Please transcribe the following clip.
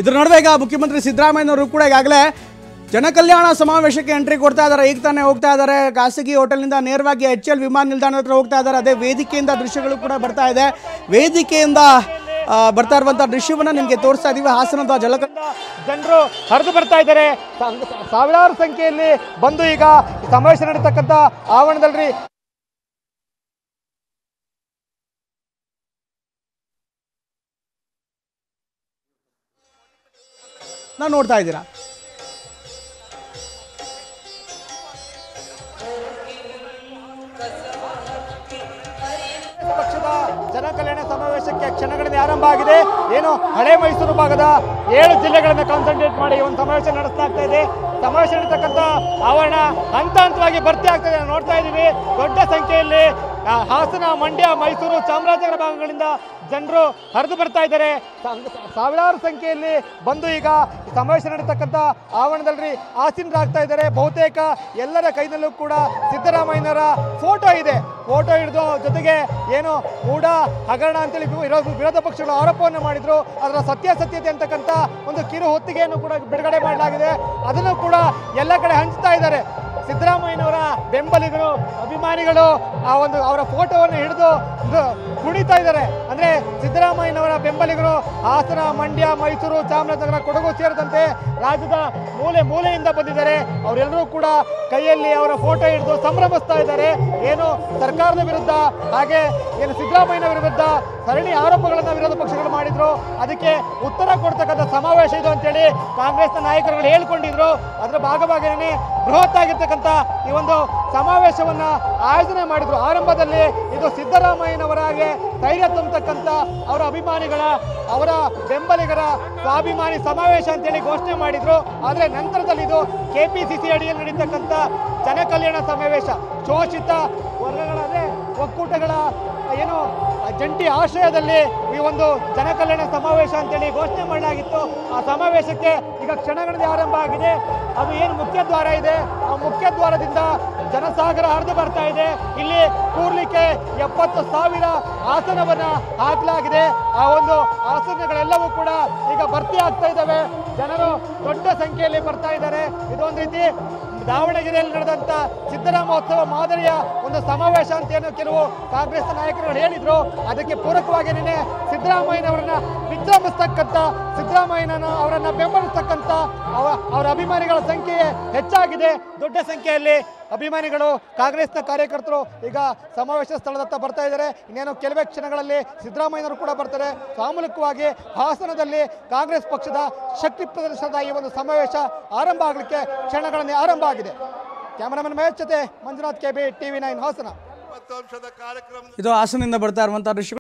ಇದರ ನಡುವೆ ಈಗ ಮುಖ್ಯಮಂತ್ರಿ ಸಿದ್ದರಾಮಯ್ಯನವರು ಕೂಡ ಈಗಾಗಲೇ ಜನಕಲ್ಯಾಣ ಸಮಾವೇಶಕ್ಕೆ ಎಂಟ್ರಿ ಕೊಡ್ತಾ ಇದ್ದಾರೆ. ಈಗ ತಾನೇ ಹೋಗ್ತಾ ಇದ್ದಾರೆ. ಖಾಸಗಿ ಹೋಟೆಲ್ನಿಂದ ನೇರವಾಗಿ HL ವಿಮಾನ ನಿಲ್ದಾಣ ಹತ್ರ ಹೋಗ್ತಾ ಇದ್ದಾರೆ. ಅದೇ ವೇದಿಕೆಯಿಂದ ದೃಶ್ಯಗಳು ಕೂಡ ಬರ್ತಾ ಇದೆ. ವೇದಿಕೆಯಿಂದ ಬರ್ತಾ ಇರುವಂಥ ದೃಶ್ಯವನ್ನು ನಿಮಗೆ ತೋರಿಸ್ತಾ ಇದ್ದೀವಿ. ಹಾಸನದ ಜನರು ಹರಿದು ಬರ್ತಾ ಇದ್ದಾರೆ. ಸಾವಿರಾರು ಸಂಖ್ಯೆಯಲ್ಲಿ ಬಂದು ಈಗ ಸಮಾವೇಶ ನಡೀತಕ್ಕಂಥ ಆವರಣದಲ್ಲಿ ನಾವು ನೋಡ್ತಾ ಇದ್ದೀರಾ. ಪಕ್ಷದ ಜನಕಲ್ಯಾಣ ಸಮಾವೇಶಕ್ಕೆ ಕ್ಷಣಗಳಲ್ಲಿ ಆರಂಭ ಆಗಿದೆ. ಏನು ಹಳೆ ಮೈಸೂರು ಭಾಗದ 7 ಜಿಲ್ಲೆಗಳನ್ನು ಕಾನ್ಸಂಟ್ರೇಟ್ ಮಾಡಿ ಒಂದು ಸಮಾವೇಶ ನಡೆಸಲಾಗ್ತಾ ಇದೆ. ಸಮಾವೇಶ ನಡೀತಕ್ಕಂಥ ಆವರಣ ಹಂತ ಹಂತವಾಗಿ ಭರ್ತಿ ಆಗ್ತಾ ಇದೆ. ನೋಡ್ತಾ ಇದ್ದೀವಿ ದೊಡ್ಡ ಸಂಖ್ಯೆಯಲ್ಲಿ ಹಾಸನ, ಮಂಡ್ಯ, ಮೈಸೂರು, ಚಾಮರಾಜನಗರ ಭಾಗಗಳಿಂದ ಜನರು ಹರಿದು ಬರ್ತಾ ಇದ್ದಾರೆ. ಸಾವಿರಾರು ಸಂಖ್ಯೆಯಲ್ಲಿ ಬಂದು ಈಗ ಸಮಾವೇಶ ನಡೀತಕ್ಕಂಥ ಆವರಣದಲ್ಲಿ ಆಸೀನರಾಗ್ತಾ ಇದ್ದಾರೆ. ಬಹುತೇಕ ಎಲ್ಲರ ಕೈನಲ್ಲೂ ಕೂಡ ಸಿದ್ದರಾಮಯ್ಯನವರ ಫೋಟೋ ಇದೆ. ಫೋಟೋ ಹಿಡಿದು ಜೊತೆಗೆ ಏನು ಮೂಢ ಹಗರಣ ಅಂತೇಳಿ ವಿರೋಧ ಪಕ್ಷಗಳು ಆರೋಪವನ್ನು ಮಾಡಿದ್ರು. ಅದರ ಸತ್ಯಾಸತ್ಯತೆ ಅಂತಕ್ಕಂಥ ಒಂದು ಕಿರು ಹೊತ್ತಿಗೆಯನ್ನು ಕೂಡ ಬಿಡುಗಡೆ ಮಾಡಲಾಗಿದೆ. ಅದನ್ನು ಕೂಡ ಎಲ್ಲ ಕಡೆ ಹಂಚ್ತಾ ಇದ್ದಾರೆ. ಸಿದ್ದರಾಮಯ್ಯನವರ ಬೆಂಬಲಿಗರು, ಅಭಿಮಾನಿಗಳು ಅವರ ಫೋಟೋವನ್ನು ಹಿಡಿದು ಕುಣಿತಾ ಇದ್ದಾರೆ. ಅಂದರೆ ಸಿದ್ದರಾಮಯ್ಯನವರ ಬೆಂಬಲಿಗರು ಹಾಸನ, ಮಂಡ್ಯ, ಮೈಸೂರು, ಚಾಮರಾಜನಗರ, ಕೊಡಗು ಸೇರಿದಂತೆ ರಾಜ್ಯದ ಮೂಲೆ ಮೂಲೆಯಿಂದ ಬಂದಿದ್ದಾರೆ. ಅವರೆಲ್ಲರೂ ಕೂಡ ಕೈಯಲ್ಲಿ ಅವರ ಫೋಟೋ ಹಿಡಿದು ಸಂಭ್ರಮಿಸ್ತಾ ಇದ್ದಾರೆ. ಏನು ಸರ್ಕಾರದ ವಿರುದ್ಧ ಹಾಗೆ ಏನು ಸಿದ್ದರಾಮಯ್ಯನ ವಿರುದ್ಧ ಸರಣಿ ಆರೋಪಗಳನ್ನು ವಿರೋಧ ಪಕ್ಷಗಳು ಮಾಡಿದ್ರು. ಅದಕ್ಕೆ ಉತ್ತರ ಕೊಡ್ತಕ್ಕಂಥ ಸಮಾವೇಶ ಇದು ಅಂತೇಳಿ ಕಾಂಗ್ರೆಸ್ನ ನಾಯಕರುಗಳು ಹೇಳ್ಕೊಂಡಿದ್ರು. ಅದರ ಭಾಗವಾಗಿಯೇ ಬೃಹತ್ ಆಗಿರ್ತಕ್ಕಂಥ ಈ ಒಂದು ಸಮಾವೇಶವನ್ನ ಆಯೋಜನೆ ಮಾಡಿದ್ರು. ಆರಂಭದಲ್ಲಿ ಇದು ಸಿದ್ದರಾಮಯ್ಯನವರಾಗೆ ಧೈರ್ಯ ತುಂಬತಕ್ಕಂಥ ಅವರ ಅಭಿಮಾನಿಗಳ, ಅವರ ಬೆಂಬಲಿಗರ ಸ್ವಾಭಿಮಾನಿ ಸಮಾವೇಶ ಅಂತೇಳಿ ಘೋಷಣೆ ಮಾಡಿದ್ರು. ಆದರೆ ನಂತರದಲ್ಲಿ ಇದು KPCC ಅಡಿಯಲ್ಲಿ ನಡೀತಕ್ಕಂಥ ಜನಕಲ್ಯಾಣ ಸಮಾವೇಶ, ಶೋಷಿತ ವರ್ಗಗಳ ಒಕ್ಕೂಟಗಳ ಏನು ಜಂಟಿ ಆಶ್ರಯದಲ್ಲಿ ಈ ಒಂದು ಜನಕಲ್ಯಾಣ ಸಮಾವೇಶ ಅಂತೇಳಿ ಘೋಷಣೆ ಮಾಡಲಾಗಿತ್ತು. ಆ ಸಮಾವೇಶಕ್ಕೆ ಈಗ ಕ್ಷಣಗಳಲ್ಲಿ ಆರಂಭ ಆಗಿದೆ. ಅದು ಏನು ಮುಖ್ಯ ದ್ವಾರ ಇದೆ, ಆ ಮುಖ್ಯ ದ್ವಾರದಿಂದ ಜನಸಾಗರ ಹರಿದು ಬರ್ತಾ ಇದೆ. ಇಲ್ಲಿ ಕೂರ್ಲಿಕ್ಕೆ 70,000 ಆಸನವನ್ನು ಹಾಕಲಾಗಿದೆ. ಆ ಒಂದು ಆಸನಗಳೆಲ್ಲವೂ ಕೂಡ ಈಗ ಭರ್ತಿ ಆಗ್ತಾ ಇದ್ದಾವೆ. ಜನರು ದೊಡ್ಡ ಸಂಖ್ಯೆಯಲ್ಲಿ ಬರ್ತಾ ಇದ್ದಾರೆ. ಇದೊಂದು ರೀತಿ ದಾವಣಗೆರೆಯಲ್ಲಿ ನಡೆದಂಥ ಸಿದ್ದರಾಮೋತ್ಸವ ಮಾದರಿಯ ಒಂದು ಸಮಾವೇಶ ಅಂತ ಏನು ಕೆಲವು ಕಾಂಗ್ರೆಸ್ ನಾಯಕರು ಹೇಳಿದ್ರು. ಅದಕ್ಕೆ ಪೂರಕವಾಗಿ ನಿನ್ನೆ ಸಿದ್ದರಾಮಯ್ಯನವರನ್ನ ವಿಜೃಂಭಿಸ್ತಕ್ಕಂಥ, ಅವರನ್ನ ಬೆಂಬಲಿಸ್ತಕ್ಕಂಥ ಅವರ ಅಭಿಮಾನಿಗಳ ಸಂಖ್ಯೆ ಹೆಚ್ಚಾಗಿದೆ. ದೊಡ್ಡ ಸಂಖ್ಯೆಯಲ್ಲಿ ಅಭಿಮಾನಿಗಳು, ಕಾಂಗ್ರೆಸ್ನ ಕಾರ್ಯಕರ್ತರು ಈಗ ಸಮಾವೇಶ ಸ್ಥಳದತ್ತ ಬರ್ತಾ ಇದ್ದಾರೆ. ಇನ್ನೇನು ಕೆಲವೇ ಕ್ಷಣಗಳಲ್ಲಿ ಸಿದ್ದರಾಮಯ್ಯನವರು ಕೂಡ ಬರ್ತಾರೆ. ಸಾಮೂಹಿಕವಾಗಿ ಹಾಸನದಲ್ಲಿ ಕಾಂಗ್ರೆಸ್ ಪಕ್ಷದ ಶಕ್ತಿ ಪ್ರದರ್ಶನದ ಈ ಒಂದು ಸಮಾವೇಶ ಆರಂಭ ಆಗಲಿಕ್ಕೆ ಕ್ಷಣಗಳಲ್ಲಿ ಆರಂಭ ಆಗಿದೆ. ಕ್ಯಾಮರಾಮನ್ ಮಹೇಶ್ ಜೊತೆ ಮಂಜುನಾಥ್ KB, TV9 ಹಾಸನ. ಇದು ಹಾಸನದಿಂದ ಬರ್ತಾ ಇರುವಂತಹ ದೃಶ್ಯ.